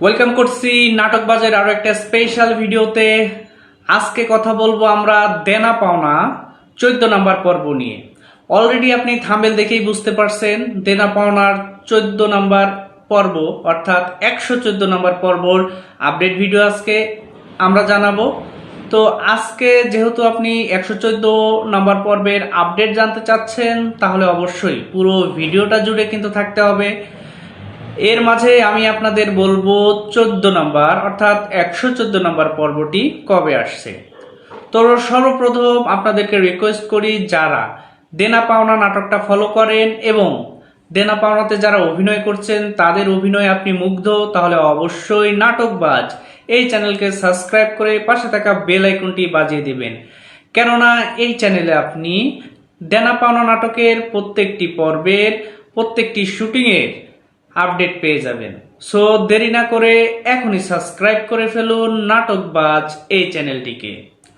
Welcome করছি নাটক বাজার আরো একটা স্পেশাল ভিডিওতে। আজকে কথা বলবো আমরা দেনা পাওনা 14 নাম্বার পর্ব নিয়ে। অলরেডি আপনি থাম্বনেল দেখেই বুঝতে পারছেন দেনা পাওনার 14 নাম্বার পর্ব অর্থাৎ 114 নাম্বার পর্বর আপডেট ভিডিও আজকে আমরা জানাবো। তো আজকে যেহেতু আপনি 114 নাম্বার পর্বের আপডেট জানতে চাচ্ছেন, তাহলে অবশ্যই পুরো ভিডিওটা জুড়ে কিন্তু থাকতে হবে। এর মাঝে আমি আপনাদের বলবো 14 নাম্বার অর্থাৎ 114 নাম্বার পর্বটি কবে আসছে। তো সর্বপ্রথম আপনাদেরকে রিকোয়েস্ট করি, যারা দেনা পাওনা নাটকটা ফলো করেন এবং দেনা পাওনাতে যারা অভিনয় করছেন তাদের অভিনয় আপনি মুগ্ধ, তাহলে অবশ্যই নাটকবাজ এই চ্যানেলকে সাবস্ক্রাইব করে পাশে থাকা বেল আইকনটি বাজিয়ে দিবেন। কেননা এই চ্যানেলে আপনি দেনা পাওনা নাটকের প্রত্যেকটি পর্বের প্রত্যেকটি শুটিংয়ের আপডেট পেয়ে যাবেন। সো দেরি না করে এখনই সাবস্ক্রাইব করে ফেলুন নাটকবাজ এই চ্যানেলটিকে।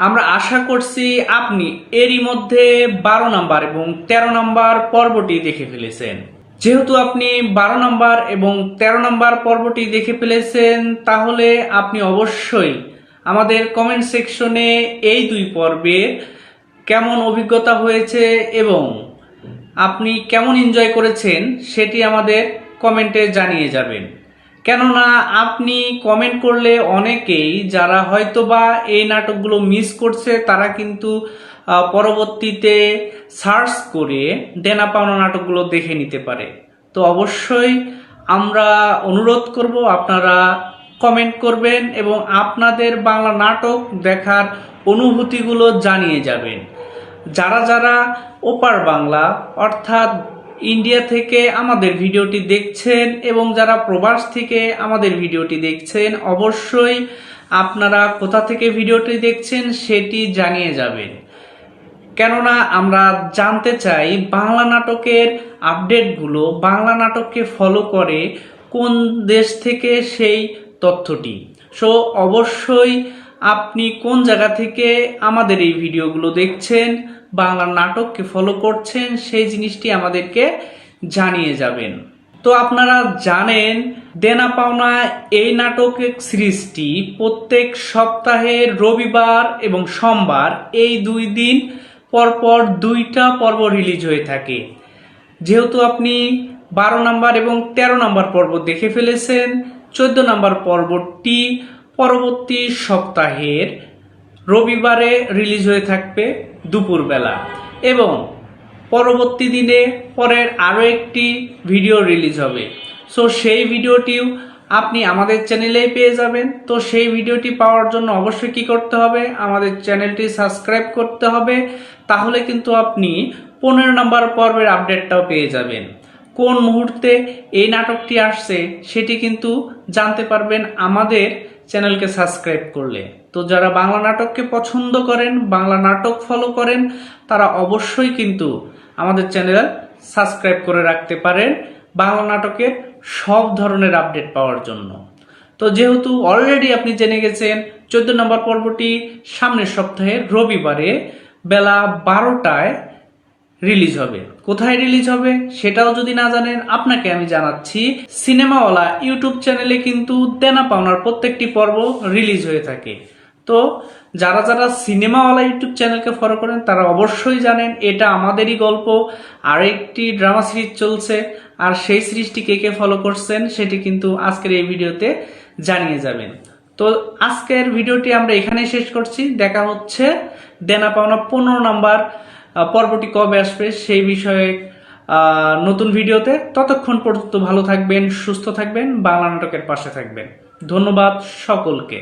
আমরা আশা করছি আপনি এরই মধ্যে 12 নাম্বার এবং 13 নাম্বার পর্বটি দেখে ফেলেছেন। যেহেতু আপনি 12 নাম্বার এবং 13 নাম্বার পর্বটি দেখে ফেলেছেন, তাহলে আপনি অবশ্যই আমাদের কমেন্ট সেকশনে এই দুই পর্বের কেমন অভিজ্ঞতা হয়েছে এবং আপনি কেমন এনজয় করেছেন সেটি আমাদের কমেন্টে জানিয়ে যাবেন। কেননা আপনি কমেন্ট করলে অনেকেই যারা হয়তোবা এই নাটকগুলো মিস করছে তারা কিন্তু পরবর্তীতে সার্চ করে দেনা পাওনা নাটকগুলো দেখে নিতে পারে। তো অবশ্যই আমরা অনুরোধ করব আপনারা কমেন্ট করবেন এবং আপনাদের বাংলা নাটক দেখার অনুভূতিগুলো জানিয়ে যাবেন। যারা যারা ওপার বাংলা অর্থাৎ ইন্ডিয়া থেকে আমাদের ভিডিওটি দেখছেন এবং যারা প্রবাস থেকে আমাদের ভিডিওটি দেখছেন, অবশ্যই আপনারা কোথা থেকে ভিডিওটি দেখছেন সেটি জানিয়ে যাবেন। কেননা আমরা জানতে চাই বাংলা নাটকের আপডেটগুলো বাংলা নাটককে ফলো করে কোন দেশ থেকে সেই তথ্যটি। সো অবশ্যই আপনি কোন জায়গা থেকে আমাদের এই ভিডিওগুলো দেখছেন, বাংলা নাটককে ফলো করছেন, সেই জিনিসটি আমাদেরকে জানিয়ে যাবেন। তো আপনারা জানেন দেনা পাওনা এই নাটক সিরিজটি প্রত্যেক সপ্তাহের রবিবার এবং সোমবার এই 2 দিন পরপর 2টা পর্ব রিলিজ হয়ে থাকে। যেহেতু আপনি 12 নাম্বার এবং 13 নাম্বার পর্ব দেখে ফেলেছেন, 14 নাম্বার পর্বটি পরবর্তী সপ্তাহের রবিবারে রিলিজ হয়ে থাকবে দুপুরবেলা এবং পরবর্তী দিনে পরের আরও একটি ভিডিও রিলিজ হবে। সো সেই ভিডিওটিও আপনি আমাদের চ্যানেলেই পেয়ে যাবেন। তো সেই ভিডিওটি পাওয়ার জন্য অবশ্যই কি করতে হবে, আমাদের চ্যানেলটি সাবস্ক্রাইব করতে হবে। তাহলে কিন্তু আপনি 15 নাম্বার পর্বের আপডেটটাও পেয়ে যাবেন। কোন মুহূর্তে এই নাটকটি আসছে সেটি কিন্তু জানতে পারবেন আমাদের চ্যানেলকে সাবস্ক্রাইব করলে। তো যারা বাংলা নাটককে পছন্দ করেন, বাংলা নাটক ফলো করেন, তারা অবশ্যই কিন্তু আমাদের চ্যানেল সাবস্ক্রাইব করে রাখতে পারেন বাংলা নাটকের সব ধরনের আপডেট পাওয়ার জন্য। তো যেহেতু অলরেডি আপনি জেনে গেছেন 14 নম্বর পর্বটি সামনের সপ্তাহে রবিবারে বেলা 12টায় রিলিজ হবে। কোথায় রিলিজ হবে সেটাও যদি না জানেন, আপনাকে আমি জানাচ্ছি, সিনেমাওয়ালা ইউটিউব চ্যানেলে কিন্তু দেনা পাওনার প্রত্যেকটি পর্ব রিলিজ হয়ে থাকে। তো যারা যারা সিনেমাওয়ালা ইউটিউব চ্যানেলকে ফলো করেন তারা অবশ্যই জানেন এটা আমাদেরই গল্প। আরেকটি ড্রামা সিরিজ চলছে, আর সেই সিরিজটি কে কে ফলো করছেন সেটি কিন্তু আজকের এই ভিডিওতে জানিয়ে যাবেন। তো আজকের ভিডিওটি আমরা এখানেই শেষ করছি। দেখা হচ্ছে দেনা পাওনা 15 নাম্বার পর্বটি কবে আসবে সেই বিষয়ে নতুন ভিডিওতে। ততক্ষণ পর্যন্ত ভালো থাকবেন, সুস্থ থাকবেন, বাংলা নাটকের পাশে থাকবেন। ধন্যবাদ সকলকে।